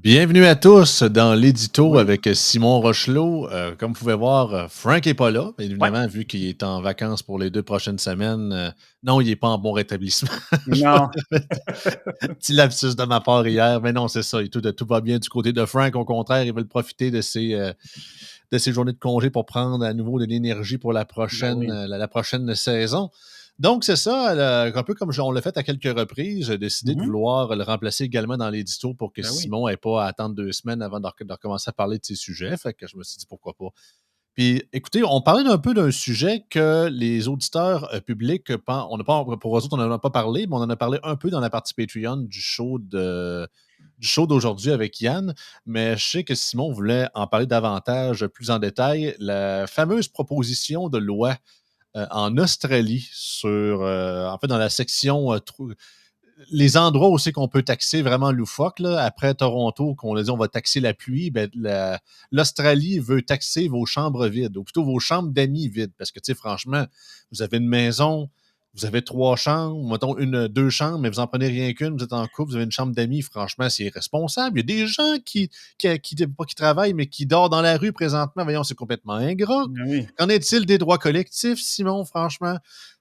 Bienvenue à tous dans l'édito Oui. avec Simon Rochelot. Comme vous pouvez voir, Frank n'est pas là, bien Ouais. évidemment, vu qu'il est en vacances pour les 2 prochaines semaines. Non, il n'est pas en bon rétablissement. Je me Non. permets petit lapsus de ma part hier, mais non, c'est ça. Et tout va bien du côté de Frank. Au contraire, ils veulent profiter de ses journées de congé pour prendre à nouveau de l'énergie pour la Ben prochaine, oui. la prochaine saison. Donc, c'est ça, un peu comme on l'a fait à quelques reprises, j'ai décidé de Mmh. vouloir le remplacer également dans l'édito pour que Ben oui. Simon n'ait pas à attendre 2 semaines avant de recommencer à parler de ses sujets. Fait que je me suis dit pourquoi pas. Puis, écoutez, on parlait un peu d'un sujet que les auditeurs publics, on n'a pas, pour eux autres, on n'en a pas parlé, mais on en a parlé un peu dans la partie Patreon du show d'aujourd'hui avec Yann. Mais je sais que Simon voulait en parler davantage, plus en détail. La fameuse proposition de loi en Australie en fait, dans la section les endroits où c'est qu'on peut taxer vraiment loufoque, là, après Toronto, qu'on a dit on va taxer la pluie, ben, l'Australie veut taxer vos chambres vides, ou plutôt vos chambres d'amis vides. Parce que, tu sais, franchement, vous avez une maison, vous avez 3 chambres, mettons deux chambres, mais vous en prenez rien qu'une, vous êtes en couple, vous avez une chambre d'amis, franchement, c'est irresponsable. Il y a des gens pas qui travaillent, mais qui dorment dans la rue présentement. Voyons, c'est complètement ingrat. Ben oui. Qu'en est-il des droits collectifs, Simon, franchement?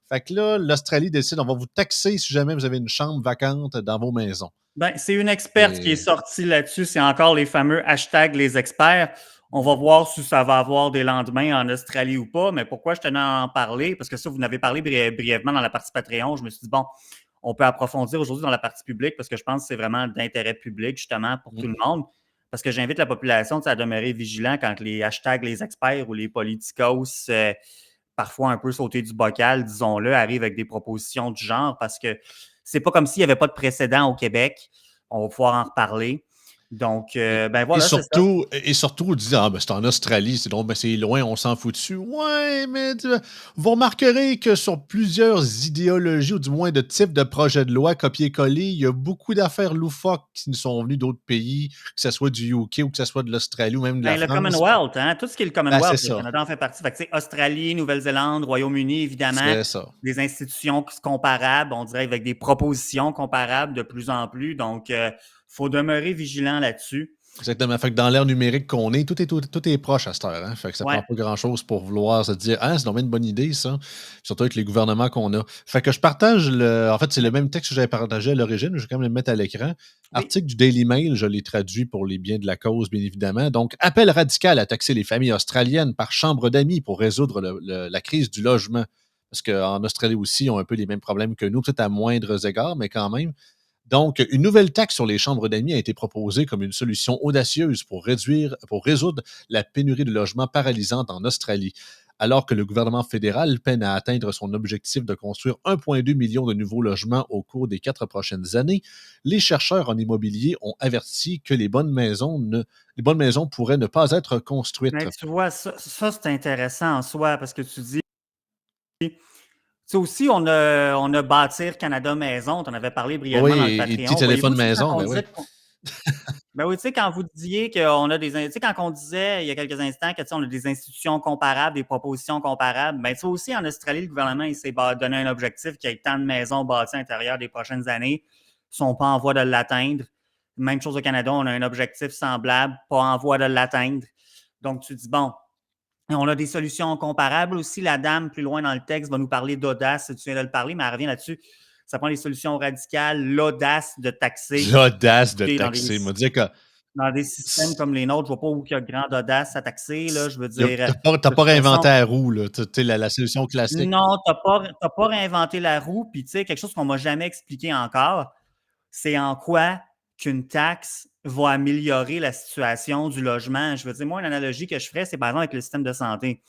Fait que là, l'Australie décide, on va vous taxer si jamais vous avez une chambre vacante dans vos maisons. Ben, c'est une experte qui est Et sortie là-dessus. C'est encore les fameux hashtags les experts. On va voir si ça va avoir des lendemains en Australie ou pas. Mais pourquoi je tenais à en parler? Parce que ça, vous en avez parlé brièvement dans la partie Patreon. Je me suis dit, bon, on peut approfondir aujourd'hui dans la partie publique parce que je pense que c'est vraiment d'intérêt public, justement, pour tout le monde. Parce que j'invite la population à demeurer vigilant quand les hashtags les experts ou les politicos, parfois un peu sauter du bocal, disons-le, arrivent avec des propositions du genre parce que c'est pas comme s'il n'y avait pas de précédent au Québec. On va pouvoir en reparler. Donc, Et, ben et voilà, c'est ça. surtout, et surtout, on dit, ah, ben, c'est en Australie, c'est donc, ben, c'est loin, on s'en fout dessus. Ouais, mais vous remarquerez que sur plusieurs idéologies, ou du moins de types de projets de loi copier-coller, il y a beaucoup d'affaires loufoques qui nous sont venues d'autres pays, que ce soit du UK ou que ce soit de l'Australie ou même de la Ben, le France. Commonwealth, hein, tout ce qui est le Ben, c'est Commonwealth, le ça. Canada en fait partie. Fait que, tu sais, Australie, Nouvelle-Zélande, Royaume-Uni, évidemment, C'est ça. des institutions comparables, on dirait avec des propositions comparables de plus en plus. Donc, il faut demeurer vigilant là-dessus. Exactement. Fait que dans l'ère numérique qu'on est, tout est proche à cette heure. Hein? Fait que ça prend Ouais. pas grand-chose pour vouloir se dire ah, c'est vraiment une bonne idée, ça. Surtout avec les gouvernements qu'on a. Fait que je partage en fait, c'est le même texte que j'avais partagé à l'origine. Je vais quand même le mettre à l'écran. Oui. Article du Daily Mail, je l'ai traduit pour les biens de la cause, bien évidemment. Donc, appel radical à taxer les familles australiennes par chambre d'amis pour résoudre la crise du logement. Parce qu'en Australie aussi, ils ont un peu les mêmes problèmes que nous, peut-être à moindres égards, mais quand même. Donc, une nouvelle taxe sur les chambres d'amis a été proposée comme une solution audacieuse pour résoudre la pénurie de logements paralysante en Australie. Alors que le gouvernement fédéral peine à atteindre son objectif de construire 1,2 million de nouveaux logements au cours des 4 prochaines années, les chercheurs en immobilier ont averti que les bonnes maisons pourraient ne pas être construites. Mais tu vois, ça c'est intéressant en soi parce que tu dis, tu sais, aussi, on a Bâtir Canada Maison. Tu en avais parlé Oui, brièvement dans le et petit Patreon. téléphone Voyez-vous, tu sais, quand maison, on ben oui. disait ben oui, tu sais, quand vous disiez qu'on a tu sais, quand on disait il y a quelques instants que, tu sais, on a des institutions comparables, des propositions comparables, ben, tu sais, aussi, en Australie, le gouvernement, il s'est donné un objectif qu'il y ait tant de maisons bâties à l'intérieur des prochaines années. Ils sont pas en voie de l'atteindre. Même chose au Canada, on a un objectif semblable, pas en voie de l'atteindre. Donc, tu dis, bon, on a des solutions comparables aussi. La dame, plus loin dans le texte, va nous parler d'audace. Tu viens de le parler, mais elle revient là-dessus. Ça prend des solutions radicales, l'audace de taxer. L'audace de Écoutez, taxer. Me dire que dans des systèmes comme les nôtres, je ne vois pas où il y a grande audace à taxer. Là, je veux tu dire, n'as de pas toute réinventé façon, la roue, là. Tu sais, la solution classique. non, tu n'as pas réinventé la roue. Puis, tu sais, quelque chose qu'on ne m'a jamais expliqué encore, c'est en quoi qu'une taxe va améliorer la situation du logement. Je veux dire, moi, une analogie que je ferais, c'est par exemple avec le système de santé.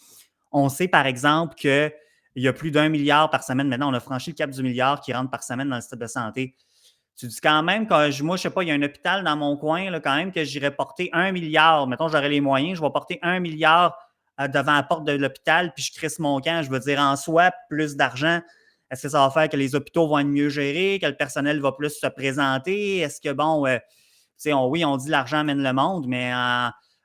On sait, par exemple, qu'il y a plus d'1 milliard par semaine. Maintenant, on a franchi le cap du milliard qui rentre par semaine dans le système de santé. Tu dis quand même, moi, je ne sais pas, il y a un hôpital dans mon coin, là, quand même, que j'irais porter 1 milliard. Mettons, j'aurais les moyens, je vais porter 1 milliard devant la porte de l'hôpital, puis je crisse mon camp. Je veux dire, en soi, plus d'argent, est-ce que ça va faire que les hôpitaux vont être mieux gérés, que le personnel va plus se présenter? Est-ce que, bon, oui, on dit l'argent amène le monde, mais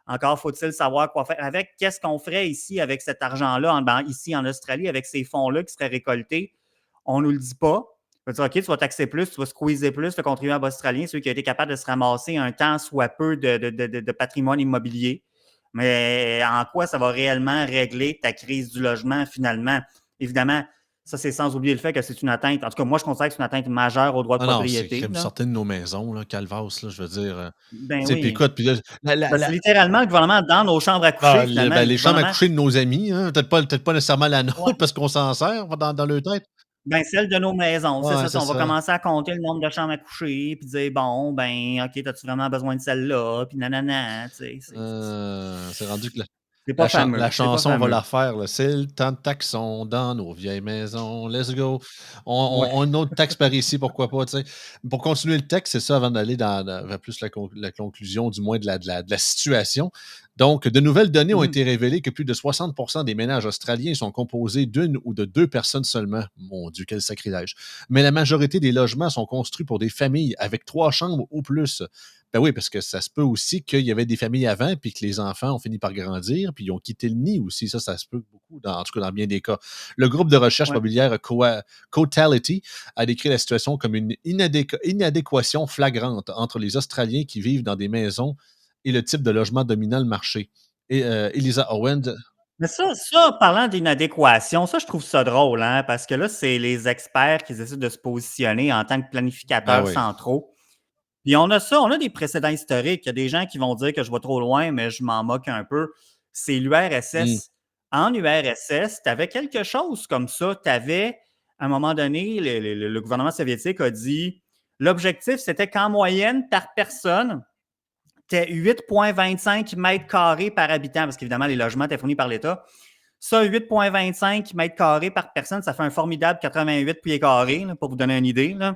encore faut-il savoir quoi faire avec. Qu'est-ce qu'on ferait ici avec cet argent-là, ici en Australie, avec ces fonds-là qui seraient récoltés? On ne nous le dit pas. Je veux dire, OK, tu vas taxer plus, tu vas squeezer plus le contribuable australien, celui qui a été capable de se ramasser un tant soit peu de patrimoine immobilier. Mais en quoi ça va réellement régler ta crise du logement finalement? Évidemment, ça, c'est sans oublier le fait que c'est une atteinte. En tout cas, moi, je considère que c'est une atteinte majeure au droit de Ah non, c'est propriété. comme Là. certaines de nos maisons, là, calvasse, là, je veux dire. Ben Tu sais, puis oui. écoute, puis là, Ben, c'est littéralement le gouvernement dans nos chambres à coucher, finalement. ben, Le les chambres à gouvernement, coucher de nos amis, hein, peut-être pas nécessairement la ouais, nôtre parce qu'on s'en sert dans leur tête. ben, celle de nos maisons, c'est Ouais, ça. c'est On va ça. commencer à compter le nombre de chambres à coucher, puis dire, bon, ben, OK, as-tu vraiment besoin de celle-là? Puis nanana, tu sais, C'est rendu que c'est pas la fameux. C'est pas chanson, on va fameux. la faire, là. C'est le temps de taxon dans nos vieilles maisons. Let's go. Ouais. On a une autre taxe par ici, pourquoi pas, tu sais. Pour continuer le texte, c'est ça, avant d'aller vers plus la conclusion, du moins de la situation. Donc, de nouvelles données ont Mhm. été révélées que plus de 60% des ménages australiens sont composés d'une ou de deux personnes seulement. Mon Dieu, quel sacrilège. Mais la majorité des logements sont construits pour des familles avec 3 chambres ou plus. Ben oui, parce que ça se peut aussi qu'il y avait des familles avant, puis que les enfants ont fini par grandir, puis ils ont quitté le nid aussi. Ça se peut beaucoup, en tout cas dans bien des cas. Le groupe de recherche Ouais. mobilière Cotality a décrit la situation comme une inadéquation flagrante entre les Australiens qui vivent dans des maisons et le type de logement dominant le marché. Et Elisa Owen, Mais ça, parlant d'inadéquation, ça, je trouve ça drôle, hein, parce que là, c'est les experts qui essaient de se positionner en tant que ben planificateurs oui. centraux. Puis on a ça, on a des précédents historiques. Il y a des gens qui vont dire que je vais trop loin, mais je m'en moque un peu. C'est Mm. l'URSS. En URSS, tu avais quelque chose comme ça. Tu avais, à un moment donné, le gouvernement soviétique a dit l'objectif, c'était qu'en moyenne, par personne, tu as 8,25 mètres carrés par habitant, parce qu'évidemment, les logements étaient fournis par l'État. Ça, 8,25 mètres carrés par personne, ça fait un formidable 88 pieds carrés, là, pour vous donner une idée. Là.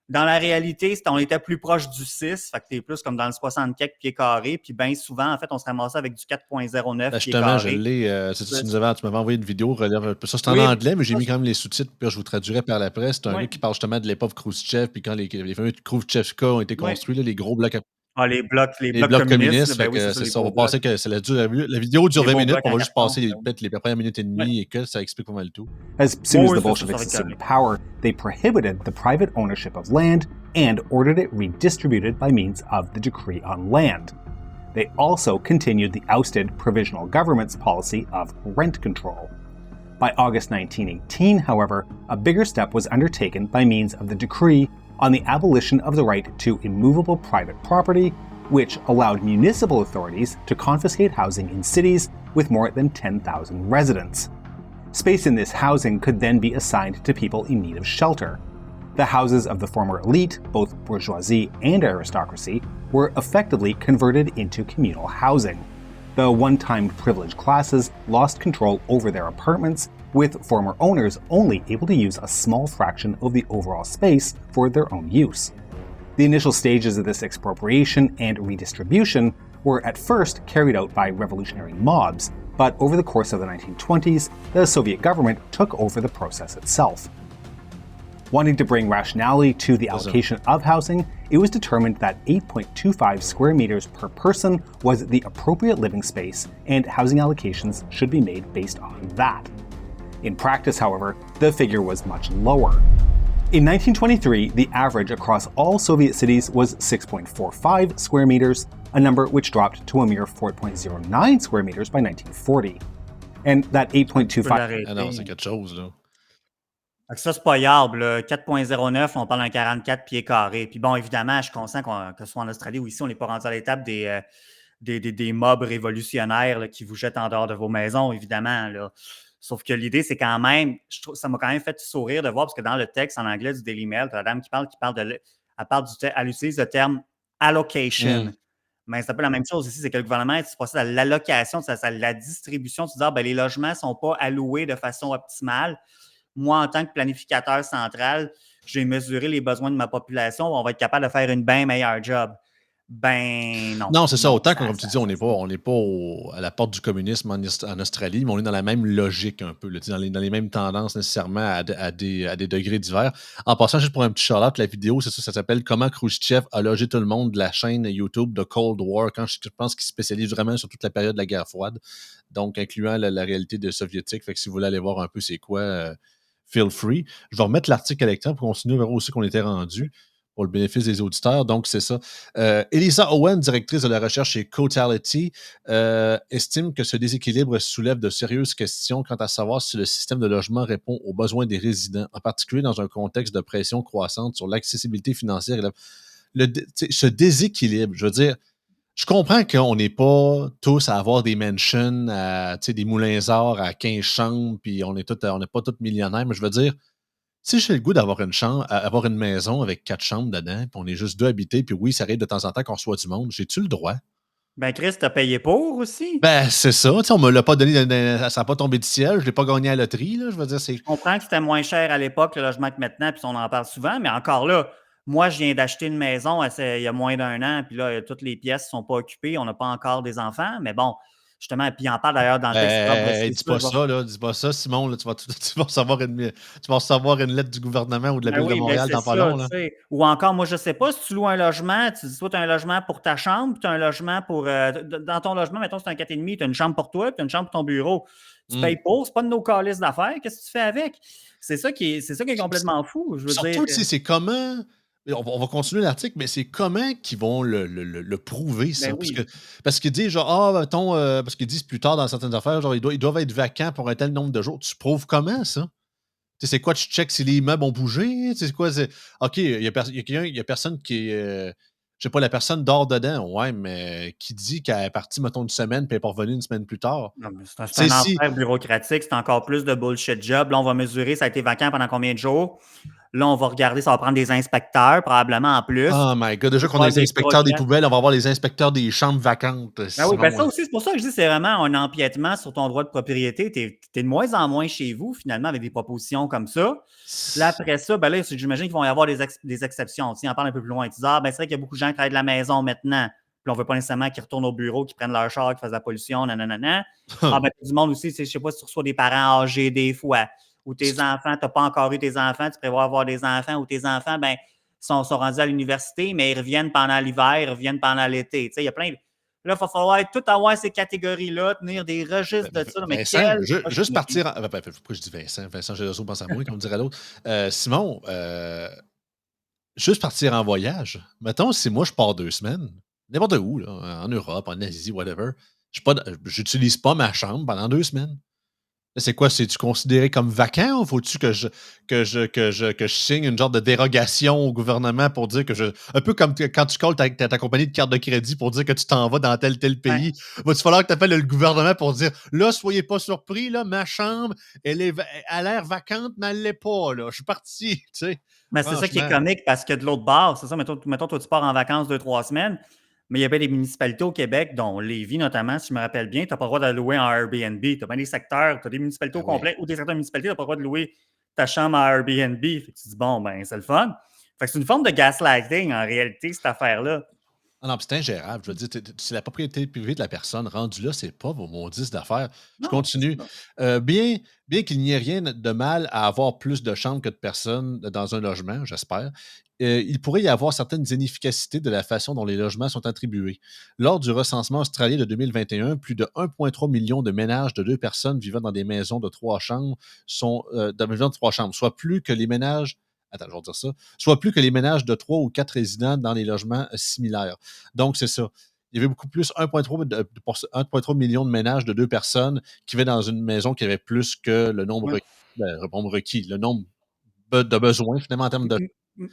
Dans la réalité, on était plus proche du 6, fait que t'es plus comme dans le 60 quelques pieds carrés, puis bien souvent, en fait, on se ramassait avec du 4,09 Ben, pieds justement, je carrés. l'ai. Tu m'avais envoyé une vidéo. Ça, c'est en Oui, anglais, mais j'ai ça, mis quand même les sous-titres. Puis je vous traduirai par la presse. C'est un gars oui, qui parle justement de l'époque Khrouchtchev. Puis quand les fameux Khrouchtchevka ont été oui. construits, là, les gros blocs, Ah, les les blocs blocs communistes, là, communistes. ben Fait oui, c'est que ça, c'est les ça. On beaux va blocs. passer que la vidéo dure Les 20 beaux minutes. blocs On en va juste carton. passer Ben oui. peut-être les premières minutes et Ouais. demie et que ça explique pas mal tout. As soon as Oui, the c'est ça, ça va Bolsheviks être assumed correct. power, they prohibited the private ownership of land and ordered it redistributed by means of the Decree on Land. They also continued the ousted provisional government's policy of rent control. By August 1918, however, a bigger step was undertaken by means of the decree on the abolition of the right to immovable private property, which allowed municipal authorities to confiscate housing in cities with more than 10,000 residents. Space in this housing could then be assigned to people in need of shelter. The houses of the former elite, both bourgeoisie and aristocracy, were effectively converted into communal housing. The one-time privileged classes lost control over their apartments, with former owners only able to use a small fraction of the overall space for their own use. The initial stages of this expropriation and redistribution were at first carried out by revolutionary mobs, but over the course of the 1920s, the Soviet government took over the process itself. Wanting to bring rationality to the allocation of housing, it was determined that 8.25 square meters per person was the appropriate living space, and housing allocations should be made based on that. In practice, however, the figure was much lower. In 1923, the average across all Soviet cities was 6.45 square meters, a number which dropped to a mere 4.09 square meters by 1940. And that Tu peux 8.25 Ah non, c'est l'arrêter. quelque chose, là. Fait que ça, c'est pas yable. Là. 4,09, on parle d'un 44 pieds carrés. Puis bon, évidemment, je suis conscient que ce soit en Australie ou ici, on n'est pas rendu à l'étape des mobs révolutionnaires là, qui vous jettent en dehors de vos maisons, évidemment. Là. Sauf que l'idée, c'est quand même, je trouve, ça m'a quand même fait sourire de voir, parce que dans le texte en anglais du Daily Mail, tu as la dame elle utilise le terme allocation. Mm. Mais c'est un peu la même chose ici, c'est que le gouvernement se procède à l'allocation, à la distribution. Tu dis, les logements ne sont pas alloués de façon optimale. Moi, en tant que planificateur central, j'ai mesuré les besoins de ma population, on va être capable de faire une bien meilleure job. Ben non, Non, c'est ça. non, Autant que, comme tu dis, on n'est pas à la porte du communisme en Australie, mais on est dans la même logique un peu, là, tu sais, dans les mêmes tendances nécessairement à des degrés divers. En passant, juste pour un petit shout-out, la vidéo, c'est ça s'appelle Comment Khrouchtchev a logé tout le monde de la chaîne YouTube de Cold War, quand je pense qu'il spécialise vraiment sur toute la période de la guerre froide, donc incluant la réalité de soviétique. Fait que si vous voulez aller voir un peu c'est quoi, feel free. Je vais remettre l'article à l'écran pour continuer vers où aussi qu'on était rendu pour le bénéfice des auditeurs. Donc, c'est ça. Elisa Owen, directrice de la recherche chez Cotality, estime que ce déséquilibre soulève de sérieuses questions quant à savoir si le système de logement répond aux besoins des résidents, en particulier dans un contexte de pression croissante sur l'accessibilité financière. Ce déséquilibre, je veux dire, je comprends qu'on n'est pas tous à avoir des mansions, des moulins or à 15 chambres, puis on n'est pas tous millionnaires, mais je veux dire, si j'ai le goût d'avoir une chambre, avoir une maison avec 4 chambres dedans, puis on est juste 2 habités, puis oui, ça arrive de temps en temps qu'on reçoit du monde, j'ai-tu le droit? Ben, Chris, t'as payé pour aussi. Ben, c'est ça. On me l'a pas donné, ça n'a pas tombé du ciel, je l'ai pas gagné à la loterie, là, je veux dire, c'est... Je comprends que c'était moins cher à l'époque, le logement, que maintenant, puis on en parle souvent, mais encore là, moi, je viens d'acheter une maison il y a moins d'un an, puis là, toutes les pièces ne sont pas occupées, on n'a pas encore des enfants, mais bon, justement, puis il en parle d'ailleurs dans le texte. Dis pas ça, là, dis pas ça, Simon, là, tu vas recevoir une lettre du gouvernement ou de la Ben Ville de oui, ben Montréal c'est dans pas ça, long, là. tu sais. Ou encore, moi, je ne sais pas, si tu loues un logement, tu dis, toi, tu as un logement pour ta chambre, puis tu as un logement pour. Dans ton logement, mettons, c'est un 4,5, tu as une chambre pour toi, puis tu as une chambre pour ton bureau. Tu payes pour, c'est pas de nos calices d'affaires, qu'est-ce que tu fais avec? C'est ça qui est complètement fou. Je veux dire. Surtout, tu sais, c'est comment. On va continuer l'article, mais c'est comment qu'ils vont le prouver, ça? Ben oui. Parce qu'ils disent, genre, mettons, parce qu'ils disent plus tard dans certaines affaires, genre, ils doivent être vacants pour un tel nombre de jours. Tu prouves comment, ça? Tu sais, c'est quoi, tu checks si les immeubles ont bougé? Tu sais, c'est quoi? OK, il y a personne qui est. Je sais pas, la personne dort dedans. Ouais, mais qui dit qu'elle est partie, mettons, une semaine, puis elle est pas revenue une semaine plus tard? Non, mais c'est C'est un si. enfer bureaucratique, c'est encore plus de bullshit job. Là, on va mesurer, ça a été vacant pendant combien de jours. Là, on va regarder, ça va prendre des inspecteurs, probablement en plus. Oh my God, déjà qu'on a Faire les des inspecteurs des projets. poubelles, on va avoir les inspecteurs des chambres vacantes. Ben oui, ben Simon, ça aussi, c'est pour ça que je dis c'est vraiment un empiètement sur ton droit de propriété. Tu es de moins en moins chez vous, finalement, avec des propositions comme ça. Là, après ça, ben là, j'imagine qu'il vont y avoir des exceptions. Tu en parles un peu plus loin. Tu dis, ben c'est vrai qu'il y a beaucoup de gens qui travaillent de la maison maintenant. Puis on ne veut pas nécessairement qu'ils retournent au bureau, qu'ils prennent leur char, qu'ils fassent de la pollution, nanana. Ben, du monde aussi, je ne sais pas si tu reçois des parents âgés des fois, ou tes enfants, tu n'as pas encore eu tes enfants, tu prévois avoir des enfants, ou tes enfants, ben, sont rendus à l'université, mais ils reviennent pendant l'hiver, ils reviennent pendant l'été. Tu sais, il y a plein de. Là, il va falloir tout avoir ces catégories-là, tenir des registres de ça. Mais Vincent, quel... juste partir. Pourquoi je dis Vincent? Vincent Géloso pense à moi, comme dirait l'autre. Simon, juste partir en voyage. Mettons, si moi je pars 2 semaines, n'importe où, là, en Europe, en Asie, whatever, j'utilise pas ma chambre pendant 2 semaines. C'est quoi? C'est-tu considéré comme vacant ou faut-tu que je signe une genre de dérogation au gouvernement pour dire que je. Un peu comme quand tu calls ta compagnie de carte de crédit pour dire que tu t'en vas dans tel pays. Ouais. Va-tu falloir que tu appelles le gouvernement pour dire là, soyez pas surpris, là, ma chambre, elle a l'air vacante, mais elle l'est pas, là. Je suis parti, tu sais. Mais c'est ça qui est comique parce que de l'autre bord, c'est ça, mettons, toi, tu pars en vacances 2-3 semaines, mais il y a bien des municipalités au Québec, dont Lévis notamment, si je me rappelle bien, tu n'as pas le droit de louer en Airbnb. Tu as bien des secteurs, tu as des municipalités au complet ou des secteurs municipalités, tu n'as pas le droit de louer ta chambre à Airbnb. Fait que tu dis, bon, ben, c'est le fun. Fait que c'est une forme de gaslighting en réalité, cette affaire-là. Ah non, c'est ingérable. Je veux dire, c'est la propriété privée de la personne. Rendu là, c'est pas vos maudits d'affaires. Je continue. Bien qu'il n'y ait rien de mal à avoir plus de chambres que de personnes dans un logement, j'espère, il pourrait y avoir certaines inefficacités de la façon dont les logements sont attribués. Lors du recensement australien de 2021, plus de 1,3 million de ménages de 2 personnes vivant dans des maisons de 3 chambres soit plus que les ménages. Attends, je vais dire ça. Soit plus que les ménages de 3 ou 4 résidents dans les logements similaires. Donc, c'est ça. Il y avait beaucoup plus, 1,3 million de ménages de 2 personnes qui vivaient dans une maison qui avait plus que le nombre requis, le nombre de besoins, finalement, en termes de.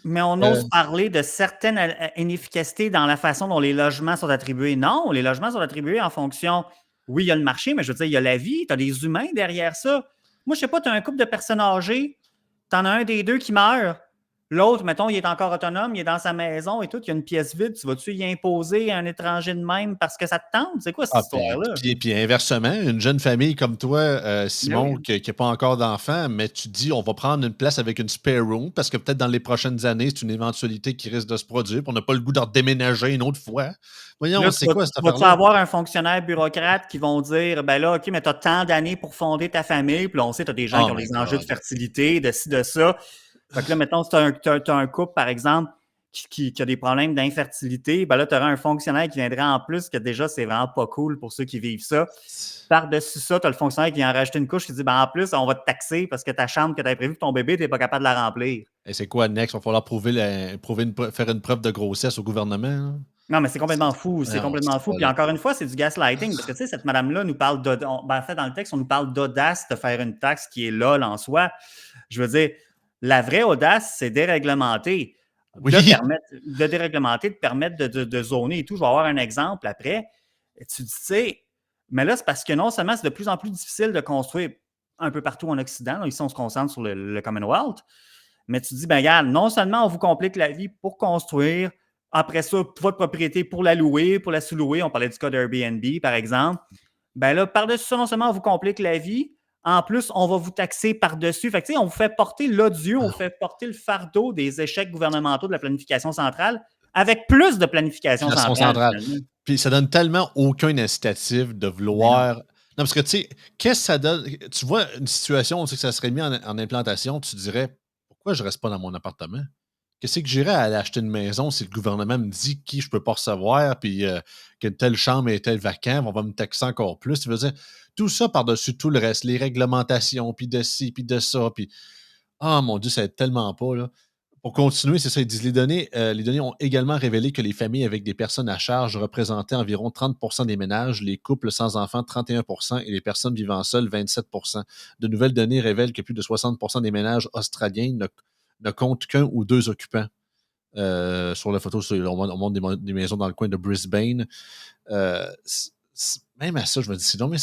Mais on ose parler de certaines inefficacités dans la façon dont les logements sont attribués. Non, les logements sont attribués en fonction. Oui, il y a le marché, mais je veux dire, il y a la vie, tu as des humains derrière ça. Moi, je sais pas, tu as un couple de personnes âgées, tu en as un des deux qui meurt. L'autre, mettons, il est encore autonome, il est dans sa maison et tout, il y a une pièce vide. Tu vas-tu y imposer un étranger de même parce que ça te tente? C'est quoi cette histoire-là? Puis inversement, une jeune famille comme toi, Simon, qui n'a pas encore d'enfant, mais tu dis on va prendre une place avec une spare room parce que peut-être dans les prochaines années, c'est une éventualité qui risque de se produire. On n'a pas le goût de redéménager une autre fois. Voyons, là, c'est quoi cette affaire-là? Vas-tu avoir un fonctionnaire bureaucrate qui vont dire ben là, OK, mais tu as tant d'années pour fonder ta famille, puis là, on sait, tu as des gens qui ont des enjeux de fertilité, de ci, de ça. Fait que là, mettons, si tu as un couple, par exemple, qui a des problèmes d'infertilité, ben là, tu auras un fonctionnaire qui viendrait en plus, que déjà, c'est vraiment pas cool pour ceux qui vivent ça. Par-dessus ça, tu as le fonctionnaire qui vient en rajouter une couche qui dit en plus, on va te taxer parce que ta chambre que tu avais prévue pour ton bébé, tu n'es pas capable de la remplir. Et c'est quoi, next? Il va falloir faire une preuve de grossesse au gouvernement. Là. Non, mais c'est complètement fou. C'est Non, complètement fou. pas Puis là. encore une fois, c'est du gaslighting. Parce que, tu sais, cette madame-là nous parle en fait, dans le texte, on nous parle d'audace de faire une taxe qui est lol en soi. Je veux dire, la vraie audace, c'est déréglementer. Oui. De déréglementer, de permettre de zoner et tout. Je vais avoir un exemple après. Et tu dis, tu sais, mais là, c'est parce que non seulement c'est de plus en plus difficile de construire un peu partout en Occident. Là, ici, on se concentre sur le Commonwealth. Mais tu dis, ben regarde, non seulement on vous complique la vie pour construire, après ça, votre propriété pour la louer, pour la sous-louer. On parlait du cas d'Airbnb, par exemple. Ben là, par-dessus ça, non seulement on vous complique la vie, en plus, on va vous taxer par-dessus. Fait que, tu sais, on vous fait porter l'odieux, on vous fait porter le fardeau des échecs gouvernementaux de la planification centrale avec plus de planification centrale. Puis ça donne tellement aucun incitatif de vouloir. Non, parce que tu sais, qu'est-ce que ça donne? Tu vois une situation où que ça serait mis en implantation, tu dirais pourquoi je reste pas dans mon appartement? Qu'est-ce que j'irais à aller acheter une maison si le gouvernement me dit qui je peux pas recevoir, puis que telle chambre est telle vacante, on va me taxer encore plus. Tu veux dire, tout ça par-dessus tout le reste, les réglementations, puis de ci, puis de ça, puis ah mon Dieu, ça aide tellement pas, là. Pour continuer, c'est ça, ils disent les données ont également révélé que les familles avec des personnes à charge représentaient environ 30 des ménages, les couples sans enfants 31 et les personnes vivant seules 27 De nouvelles données révèlent que plus de 60 des ménages australiens ne comptent qu'un ou deux occupants. Sur la photo, on montre des maisons dans le coin de Brisbane. Même à ça, je me dis, non, mais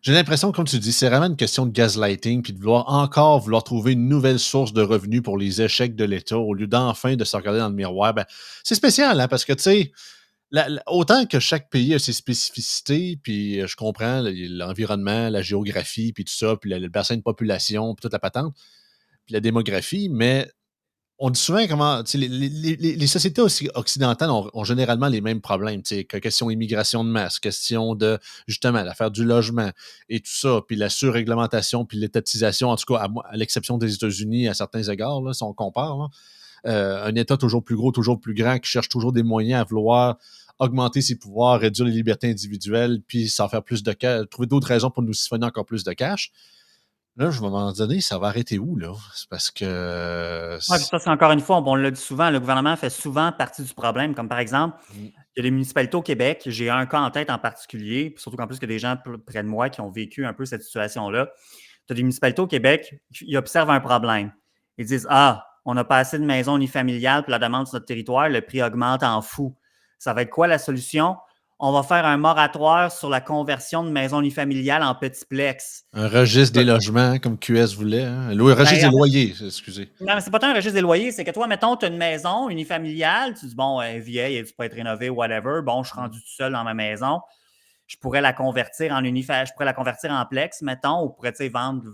j'ai l'impression, comme tu dis, c'est vraiment une question de gaslighting puis de vouloir trouver une nouvelle source de revenus pour les échecs de l'État au lieu d'enfin de se regarder dans le miroir. Ben, c'est spécial, hein, parce que, tu sais, autant que chaque pays a ses spécificités, puis je comprends l'environnement, la géographie, puis tout ça, puis le bassin de population, puis toute la patente, puis la démographie, mais on dit souvent comment les sociétés aussi occidentales ont généralement les mêmes problèmes. Question immigration de masse, question de justement l'affaire du logement et tout ça, puis la surréglementation, puis l'étatisation, en tout cas à l'exception des États-Unis à certains égards, là, si on compare. Là. Un État toujours plus gros, toujours plus grand, qui cherche toujours des moyens à vouloir augmenter ses pouvoirs, réduire les libertés individuelles, puis s'en faire plus de cash, trouver d'autres raisons pour nous siphonner encore plus de cash. Là, je vais m'en donner, ça va arrêter où, là? C'est parce que. Ouais, puis ça, c'est encore une fois, on l'a dit souvent, le gouvernement fait souvent partie du problème. Comme par exemple, il y a des municipalités au Québec, j'ai un cas en tête en particulier, surtout qu'en plus, il y a des gens près de moi qui ont vécu un peu cette situation-là. Tu as des municipalités au Québec, ils observent un problème. Ils disent on n'a pas assez de maisons unifamiliales pour la demande sur notre territoire, le prix augmente en fou. Ça va être quoi la solution? On va faire un moratoire sur la conversion de maisons unifamiliales en petitplex. Un registre des logements, comme QS voulait. Hein? Le registre des loyers, excusez. Non, mais c'est pas tant un registre des loyers, c'est que toi, mettons, tu as une maison unifamiliale, tu dis, bon, elle est vieille, elle peut être rénovée, whatever. Bon, je suis rendu tout seul dans ma maison. Je pourrais la convertir en je pourrais la convertir en plex, mettons, ou pourrais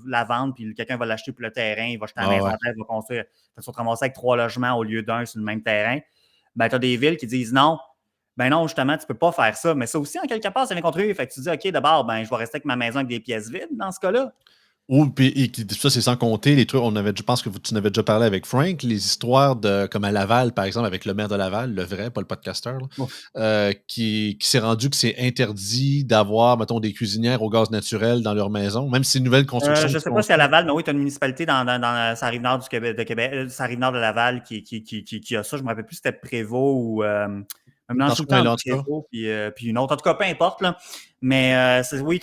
la vendre, puis quelqu'un va l'acheter pour le terrain, il va acheter un inventaire, il va construire. Tu vas te ramasser avec 3 logements au lieu d'un sur le même terrain. Ben, tu as des villes qui disent non. Ben non, justement, tu ne peux pas faire ça. Mais ça aussi, en quelque part, ça vient contribuer. Fait que tu dis, OK, d'abord, ben, je vais rester avec ma maison avec des pièces vides dans ce cas-là. Ou, puis, ça, c'est sans compter les trucs. Je pense que tu en avais déjà parlé avec Frank, les histoires de, comme à Laval, par exemple, avec le maire de Laval, le vrai, pas le podcasteur, qui s'est rendu que c'est interdit d'avoir, mettons, des cuisinières au gaz naturel dans leur maison, même si c'est une nouvelle construction. Je ne sais pas si à Laval, mais oui, tu as une municipalité dans sa rive nord du Québec, sa rive nord de Laval qui a ça. Je ne me rappelle plus si c'était Prévost ou. Dans tout le temps, puis une autre. En tout cas, peu importe. Là. Mais oui,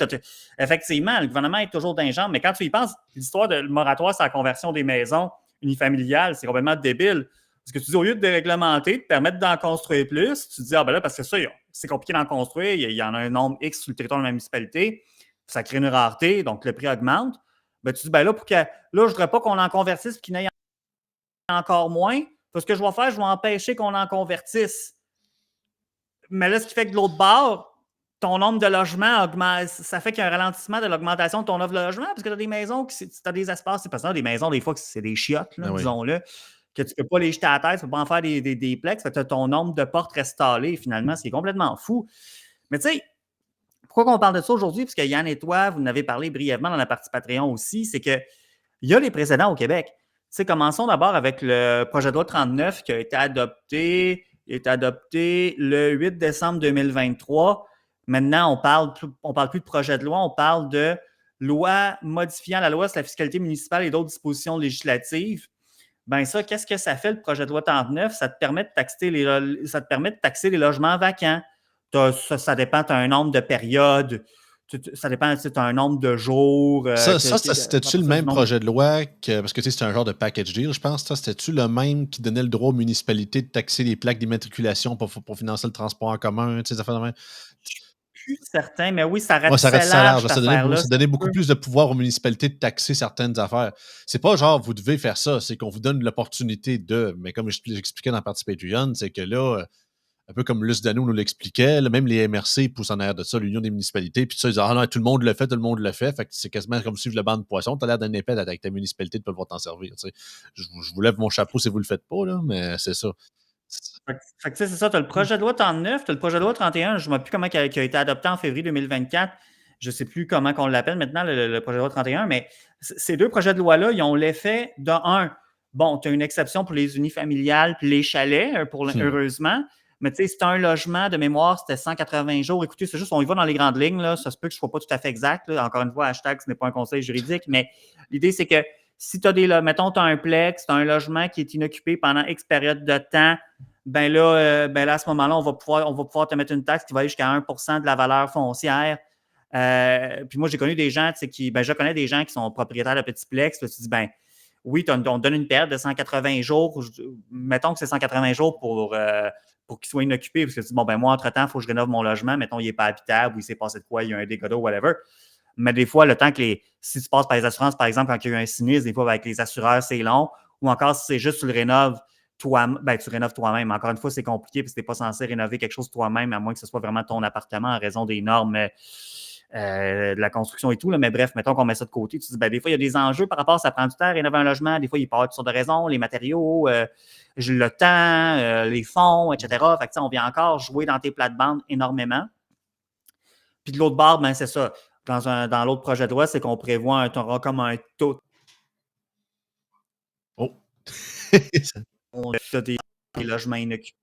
effectivement, le gouvernement est toujours d'un genre. Mais quand tu y penses, l'histoire de moratoire sur la conversion des maisons unifamiliales, c'est complètement débile. Parce que tu dis, au lieu de déréglementer, de permettre d'en construire plus, tu dis, ben là, parce que ça, c'est compliqué d'en construire. Il y en a un nombre X sur le territoire de la municipalité. Ça crée une rareté, donc le prix augmente. Ben, tu dis, ben là, là, je ne voudrais pas qu'on en convertisse et qu'il y en ait encore moins. Parce que je vais faire, je vais empêcher qu'on en convertisse. Mais là, ce qui fait que de l'autre bord, ton nombre de logements augmente. Ça fait qu'il y a un ralentissement de l'augmentation de ton offre de logement parce que tu as des maisons, tu as des espaces. C'est parce que des maisons, des fois, c'est des chiottes, là, disons-le, que tu ne peux pas les jeter à la tête, tu ne peux pas en faire des plex. Tu as ton nombre de portes restallées, finalement, c'est complètement fou. Mais tu sais, pourquoi on parle de ça aujourd'hui? Parce que Yann et toi, vous en avez parlé brièvement dans la partie Patreon aussi, c'est qu'il y a les précédents au Québec. sais, commençons d'abord avec le projet de loi 39 qui a été adopté, le 8 décembre 2023. Maintenant, on parle plus de projet de loi, on parle de loi modifiant la loi sur la fiscalité municipale et d'autres dispositions législatives. Ben ça, qu'est-ce que ça fait, le projet de loi 39? Ça te permet de taxer les logements vacants. Ça dépend, tu as un nombre de périodes, ça dépend, tu as un nombre de jours. C'était-tu le même projet de loi que. Parce que c'était un genre de package deal, je pense. Ça, c'était-tu le même qui donnait le droit aux municipalités de taxer les plaques d'immatriculation pour financer le transport en commun, tu sais, des affaires de même? Plus certain, mais oui, ça Ouais, ça ratissait ratissait large. large, cette Ça affaire-là. donnait beaucoup plus de pouvoir aux municipalités de taxer certaines affaires. C'est pas genre vous devez faire ça, c'est qu'on vous donne l'opportunité de. Mais comme j'expliquais dans la partie Patreon, c'est que là, un peu comme Luce Dano nous l'expliquait, là, même les MRC poussent en arrière de ça, l'Union des municipalités, puis ça, ils disent ah non, tout le monde le fait, tout le monde le fait. Fait que c'est quasiment comme suivre le banc de poisson. T'as l'air d'un épais avec ta municipalité de ne pas t'en servir. Tu sais. Je vous lève mon chapeau si vous le faites pas, là, mais c'est ça. Fait que, tu sais, c'est ça, tu as le projet de loi 39, tu as le projet de loi 31, je ne sais plus comment qui a été adopté en février 2024. Je ne sais plus comment on l'appelle maintenant, le projet de loi 31, mais ces deux projets de loi-là, ils ont l'effet de bon, tu as une exception pour les unifamiliales puis les chalets, heureusement, mais tu sais, si tu as un logement de mémoire, c'était 180 jours. Écoutez, c'est juste, on y va dans les grandes lignes, là, ça se peut que je ne sois pas tout à fait exact. Là. Encore une fois, hashtag, ce n'est pas un conseil juridique, mais l'idée, c'est que si tu as mettons, tu as un plex, tu as un logement qui est inoccupé pendant X période de temps, ben là, à ce moment-là, on va pouvoir te mettre une taxe qui va aller jusqu'à 1% de la valeur foncière. Puis moi, j'ai connu des gens je connais des gens qui sont propriétaires de petits plex. Là, tu dis, ben oui, on donne une période de 180 jours. Mettons que c'est 180 jours pour qu'il soit inoccupé. Parce que tu dis, bon, ben moi, entre-temps, il faut que je rénove mon logement. Mettons, il n'est pas habitable ou il s'est passé de quoi, il y a un dégât d'eau, whatever. Mais des fois, le temps si tu passes par les assurances, par exemple, quand il y a eu un sinistre, des fois, avec les assureurs, c'est long. Ou encore, si c'est juste tu le rénoves, tu rénoves toi-même. Encore une fois, c'est compliqué parce que tu n'es pas censé rénover quelque chose toi-même, à moins que ce soit vraiment ton appartement en raison des normes de la construction et tout. Là. Mais bref, mettons qu'on met ça de côté. Tu dis, des fois, il y a des enjeux par rapport à ça prend du temps à rénover un logement. Des fois, il peut y avoir toutes sortes de raisons, les matériaux, le temps, les fonds, etc. Fait que, on vient encore jouer dans tes plates-bandes énormément. Puis de l'autre bord, c'est ça. Dans l'autre projet de loi, c'est qu'on prévoit comme un taux. Oh! Des logements inoccupés.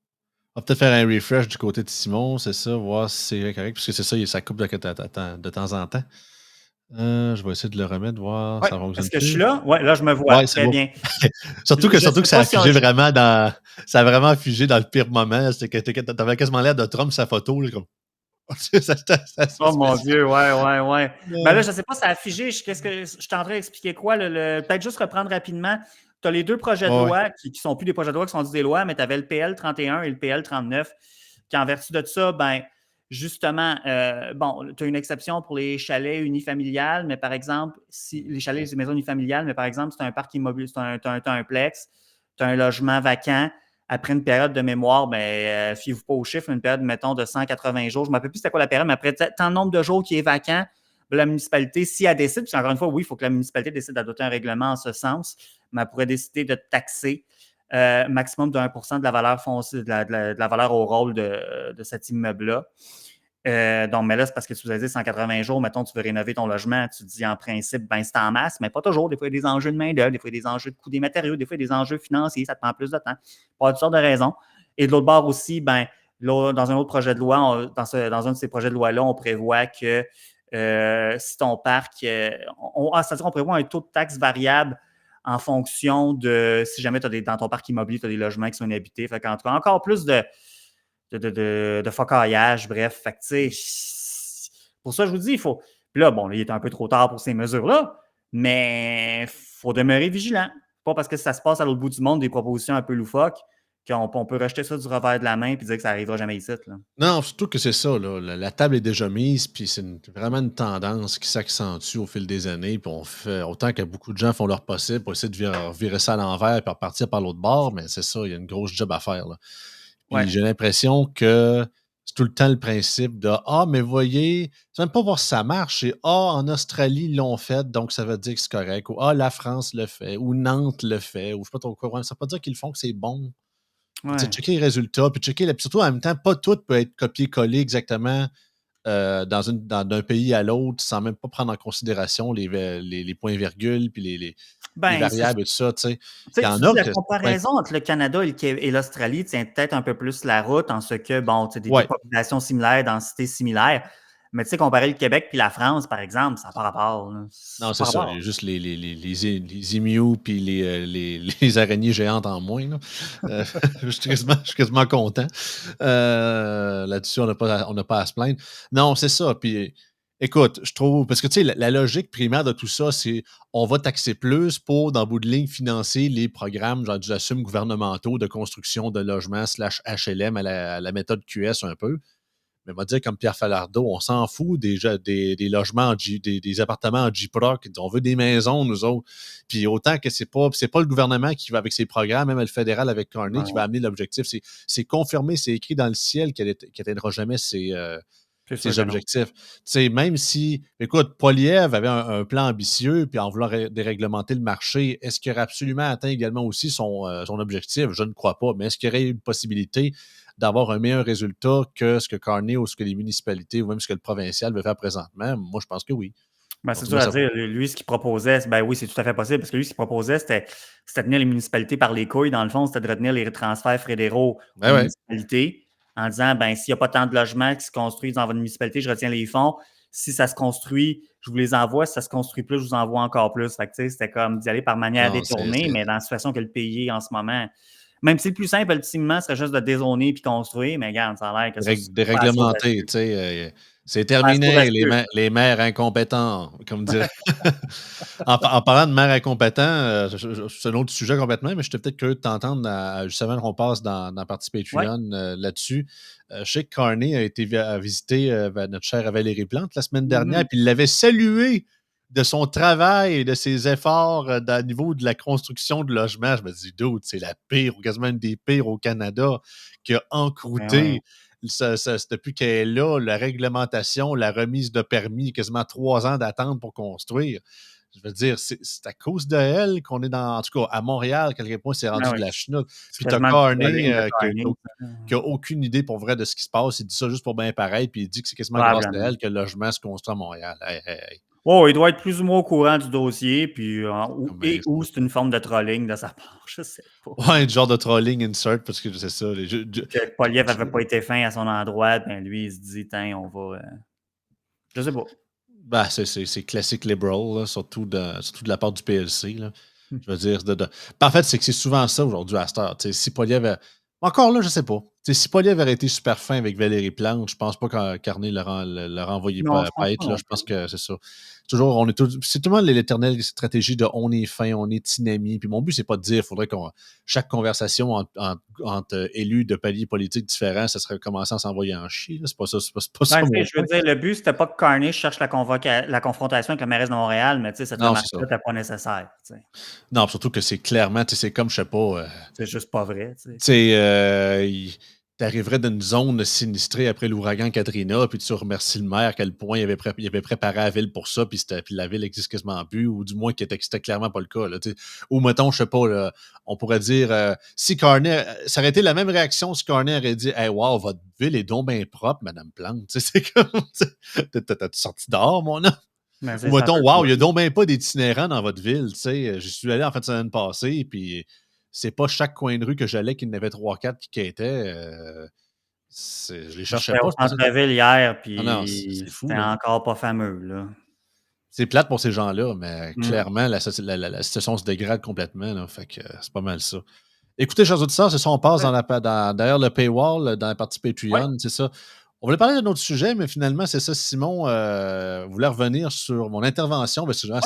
On va peut-être faire un refresh du côté de Simon, c'est ça, voir si c'est correct, parce que c'est ça, ça coupe de temps en temps. Je vais essayer de le remettre, voir si ça fonctionne. Est-ce que je suis là? Oui, là, je me vois très bien. surtout que ça a figé vraiment dans. Ça a vraiment figé dans le pire moment. C'était que t'avais quasiment l'air de Trump sa photo. Là, comme... oh mon Dieu, ouais. Ben là, je ne sais pas, ça a figé. Je suis en train d'expliquer quoi? Peut-être juste reprendre rapidement. Tu as les deux projets de loi qui ne sont plus des projets de loi, qui sont des lois, mais tu avais le PL 31 et le PL 39, qui en vertu de ça, justement, tu as une exception pour les chalets unifamiliales, mais par exemple, si les chalets et les maisons unifamiliales, mais par exemple, c'est un parc immobilier, tu as un plex, tu as un logement vacant, après une période de mémoire, fiez-vous pas aux chiffres, une période, mettons, de 180 jours. Je ne me rappelle plus c'était quoi la période, mais après tant de nombre de jours qui est vacant, la municipalité, si elle décide, puis encore une fois, oui, il faut que la municipalité décide d'adopter un règlement en ce sens, mais elle pourrait décider de taxer maximum de 1% de la valeur foncière, de la valeur au rôle de cet immeuble-là. Donc, mais là, c'est parce que tu vous as dit 180 jours, mettons, tu veux rénover ton logement, tu te dis en principe, c'est en masse, mais pas toujours. Des fois, il y a des enjeux de main-d'œuvre, des fois, il y a des enjeux de coût des matériaux, des fois, il y a des enjeux financiers, ça te prend plus de temps. Pour toutes sortes de raisons. Et de l'autre bord aussi, là, dans un autre projet de loi, dans un de ces projets de loi-là, on prévoit que si ton parc, c'est-à-dire qu'on prévoit un taux de taxe variable en fonction de si jamais dans ton parc immobilier, tu as des logements qui sont inhabités. Fait qu'en tout cas, encore plus de focaillage, bref. Fait que, pour ça, je vous dis, il faut. Puis là, il est un peu trop tard pour ces mesures-là, mais il faut demeurer vigilant. Pas parce que ça se passe à l'autre bout du monde, des propositions un peu loufoques, qu'on peut rejeter ça du revers de la main et dire que ça n'arrivera jamais ici. Là. Non, surtout que c'est ça. Là, la table est déjà mise, puis c'est vraiment une tendance qui s'accentue au fil des années. Puis on fait autant que beaucoup de gens font leur possible pour essayer de virer ça à l'envers et repartir par l'autre bord, mais c'est ça, il y a une grosse job à faire. Là. Puis j'ai l'impression que c'est tout le temps le principe de mais voyez, tu même pas voir si ça marche. Et en Australie, ils l'ont fait, donc ça veut dire que c'est correct. Ou la France le fait, ou Nantes le fait, ou je sais pas trop quoi. Ça veut pas dire qu'ils le font que c'est bon. Ouais. Checker les résultats, puis surtout en même temps, pas tout peut être copié-collé exactement d'un pays à l'autre sans même pas prendre en considération les points-virgules puis les Ben, c'est variables et tout ça, tu sais. tu Il y sais, tu en dis a la que ouais, comparaison entre le Canada et l'Australie tient peut-être un peu plus la route en ce que, bon, tu sais, des ouais. populations similaires, densités similaires. Mais tu sais, comparer le Québec puis la France, par exemple, ça n'a pas rapport, là. Non, Ça n'a c'est pas ça. Il y rapport. a juste les émus puis les araignées géantes en moins, là. Je suis quasiment content. Là-dessus, on n'a pas à se plaindre. Non, c'est ça. Puis écoute, je trouve parce que tu sais, la logique primaire de tout ça, c'est on va taxer plus pour, dans le bout de ligne, financer les programmes, genre, j'assume, gouvernementaux de construction de logements slash HLM à la méthode QS un peu. Mais on va dire comme Pierre Falardeau, on s'en fout des logements, des appartements en J-Proc. On veut des maisons, nous autres. Puis autant que c'est pas le gouvernement qui va avec ses programmes, même le fédéral avec Carney, qui va Ouais, amener l'objectif. C'est confirmé, c'est écrit dans le ciel qu'elle n'atteindra jamais c'est sûr ses que non. objectifs. Tu sais, même si, écoute, Poilievre avait un plan ambitieux, puis en voulant déréglementer le marché, est-ce qu'il aurait absolument atteint également aussi son objectif? Je ne crois pas. Mais est-ce qu'il y aurait eu une possibilité d'avoir un meilleur résultat que ce que Carney ou ce que les municipalités ou même ce que le provincial veut faire présentement? Moi, je pense que oui. Ben, En c'est tout dur cas, à dire. Lui, ce qu'il proposait, ben oui, c'est tout à fait possible, parce que lui, ce qu'il proposait, c'était de tenir les municipalités par les couilles. Dans le fond, c'était de retenir les transferts fédéraux aux ouais, ouais. municipalités en disant, ben, s'il n'y a pas tant de logements qui se construisent dans votre municipalité, je retiens les fonds. Si ça se construit, je vous les envoie. Si ça se construit plus, je vous envoie encore plus. Fait que, tu sais, c'était comme d'y aller par manière Non, c'est détournée, mais dans la situation que le pays est en ce moment, même si le plus simple, ultimement, serait juste de dézoner puis construire, mais regarde, ça a l'air que ça, c'est pas assez déréglementé, audacieux. tu sais. C'est Pas assez terminé, les, audacieux. ma- les maires incompétents, comme dirait. En parlant de maires incompétents, c'est un autre sujet complètement, mais j'étais peut-être curieux de t'entendre juste avant qu'on passe dans la partie Ouais. Patreon là-dessus. Je sais que Carney a été à visiter notre chère Valérie Plante la semaine dernière, Mhm. puis il l'avait salué de son travail et de ses efforts au niveau de la construction de logements. Je me dis, dude, c'est la pire, ou quasiment une des pires au Canada, qui a Ben ouais. encrouté depuis qu'elle est là, la réglementation, la remise de permis, quasiment 3 ans d'attente pour construire. Je veux dire, c'est à cause de elle qu'on est en tout cas, à Montréal, à quel point c'est Ah rendu oui. de la chenoute. C'est Puis t'as quasiment du Carney trolling de qui Carney, ça. a aucune idée pour vrai de ce qui se passe. Il dit ça juste pour bien pareil, puis il dit que c'est quasiment grâce à Probablement. elle que le logement se construit à Montréal. Hey, hey, hey. Oh, il doit être plus ou moins au courant du dossier, puis Mais ou c'est une forme de trolling de sa part, je sais pas. ouais, un genre de trolling insert, parce que c'est ça. Que Poliev n'avait pas été fin à son endroit, ben lui, il se dit, tiens, on va. Je sais pas. bah, c'est classique liberal, là, surtout de la part du PLC. Là. Hmm. Je veux dire, en fait, c'est que c'est souvent ça aujourd'hui à cette heure. Tu sais, si Poliev. Encore là, je sais pas. Tu sais, si Poliev avait été super fin avec Valérie Plante, je pense pas qu'Arné l'aurait envoyé Non, je pense pas être. pas Là. non Je pense plus. que c'est ça. Toujours, c'est tout le monde l'éternelle stratégie de on est fin, on est inamis. Puis mon but, c'est pas de dire, il faudrait qu'on chaque conversation entre élus de paliers politiques différents, ça serait commencer à s'envoyer en chier. Là. C'est pas ça, c'est pas ça Ben, tu sais, mon je veux point. dire, le but, c'était pas que Carney cherche la confrontation avec la mairesse de Montréal, mais tu sais, cette Non, c'est ça. remarque-là n'était pas nécessaire. Tu sais. Non, surtout que c'est clairement, tu sais, c'est comme, je sais pas, C'est juste pas vrai. Tu sais. tu sais, t'arriverais dans une zone sinistrée après l'ouragan Katrina, puis tu remercies le maire à quel point il avait préparé la ville pour ça, puis la ville existe quasiment plus, ou du moins que c'était clairement pas le cas. Là, tu sais. Ou mettons, je sais pas, là, on pourrait dire, si Carney, ça aurait été la même réaction si Carney aurait dit, hey, wow, votre ville est donc bien propre, Madame Plante. Tu sais, c'est comme, tu sais, t'as-tu sorti dehors, mon homme? Ben, Ou c'est un mettons, peu wow, ça. il n'y a donc bien pas d'itinérants dans votre ville. Tu sais, je suis allé en fait semaine passée, puis c'est pas chaque coin de rue que j'allais qu'il y en avait 3-4 qui quêtaient. Je les cherchais J'étais pas. au centre-ville hier, Ah non, puis c'est fou, c'était là. encore pas fameux, là. C'est plate pour ces gens-là, mais Mm. clairement, la situation se dégrade complètement. Là, fait que c'est pas mal ça. Écoutez, chers auditeurs, c'est ça, on passe derrière le paywall, dans la partie Ouais. Patreon, c'est ça. On voulait parler d'un autre sujet, mais finalement, c'est ça. Simon voulait revenir sur mon intervention. Ben, Ouais.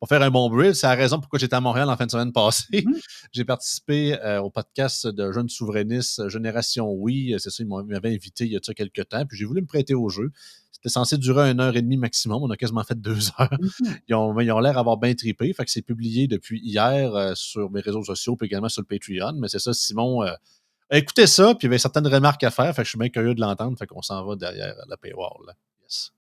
pour faire un bon bridge, c'est la raison pourquoi j'étais à Montréal en fin de semaine passée. Mhm. J'ai participé au podcast de Jeunes souverainistes Génération Oui. C'est ça, ils m'avaient invité il y a de ça quelques temps. Puis j'ai voulu me prêter au jeu. C'était censé durer 1 heure et demie maximum. On a quasiment fait 2 heures. Mhm. Ils ont l'air d'avoir bien trippé. Fait que c'est publié depuis hier sur mes réseaux sociaux, puis également sur le Patreon. Mais c'est ça, Simon écoutez ça, puis il y avait certaines remarques à faire. Fait que je suis bien curieux de l'entendre. Fait qu'on s'en va derrière la paywall. Là. Yes.